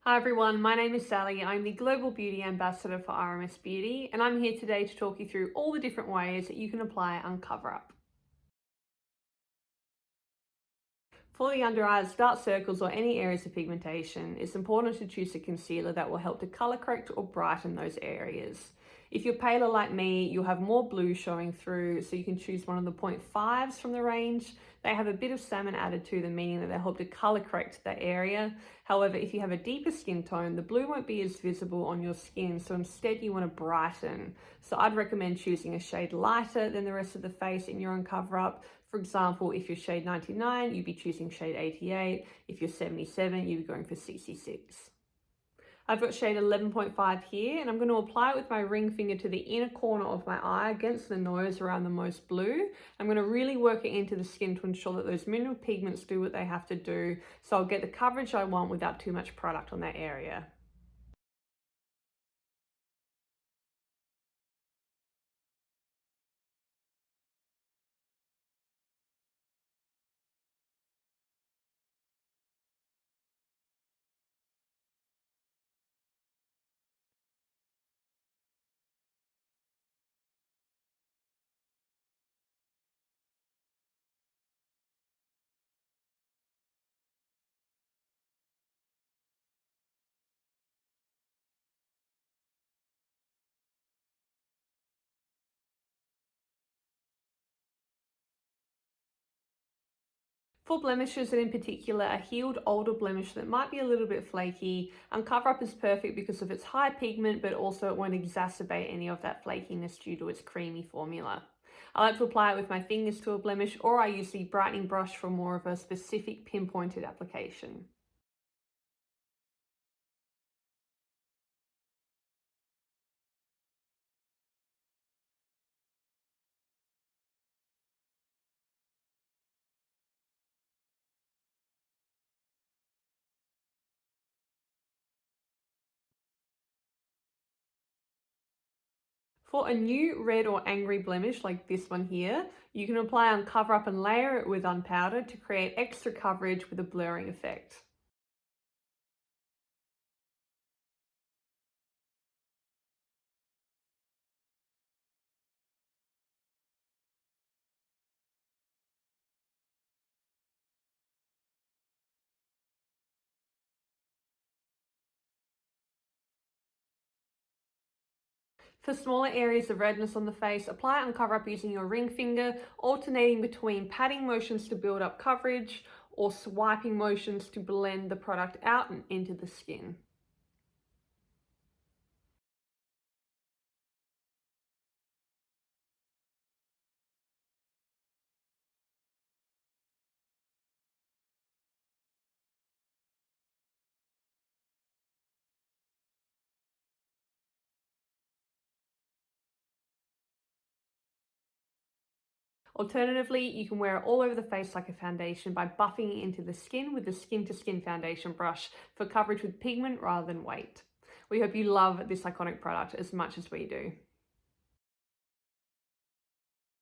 Hi everyone, my name is Sally. I'm the Global Beauty Ambassador for RMS Beauty, and I'm here today to talk you through all the different ways that you can apply Uncover Up. For the under eyes, dark circles, or any areas of pigmentation, it's important to choose a concealer that will help to colour correct or brighten those areas. If you're paler like me, you'll have more blue showing through, so you can choose one of the 0.5s from the range. They have a bit of salmon added to them, meaning that they help to colour correct that area. However, if you have a deeper skin tone, the blue won't be as visible on your skin, so instead you want to brighten. So I'd recommend choosing a shade lighter than the rest of the face in your Uncover Up. For example, if you're shade 99, you'd be choosing shade 88. If you're 77, you'd be going for 66. I've got shade 11.5 here, and I'm going to apply it with my ring finger to the inner corner of my eye against the nose around the most blue. I'm going to really work it into the skin to ensure that those mineral pigments do what they have to do, so I'll get the coverage I want without too much product on that area. For blemishes, and in particular a healed older blemish that might be a little bit flaky, Uncover Up is perfect because of its high pigment, but also it won't exacerbate any of that flakiness due to its creamy formula. I like to apply it with my fingers to a blemish, or I use the brightening brush for more of a specific pinpointed application. For a new red or angry blemish like this one here, you can apply Uncover Up and layer it with unpowder to create extra coverage with a blurring effect. For smaller areas of redness on the face, apply Uncover Up using your ring finger, alternating between patting motions to build up coverage or swiping motions to blend the product out and into the skin. Alternatively, you can wear it all over the face like a foundation by buffing it into the skin with the skin-to-skin foundation brush for coverage with pigment rather than weight. We hope you love this iconic product as much as we do.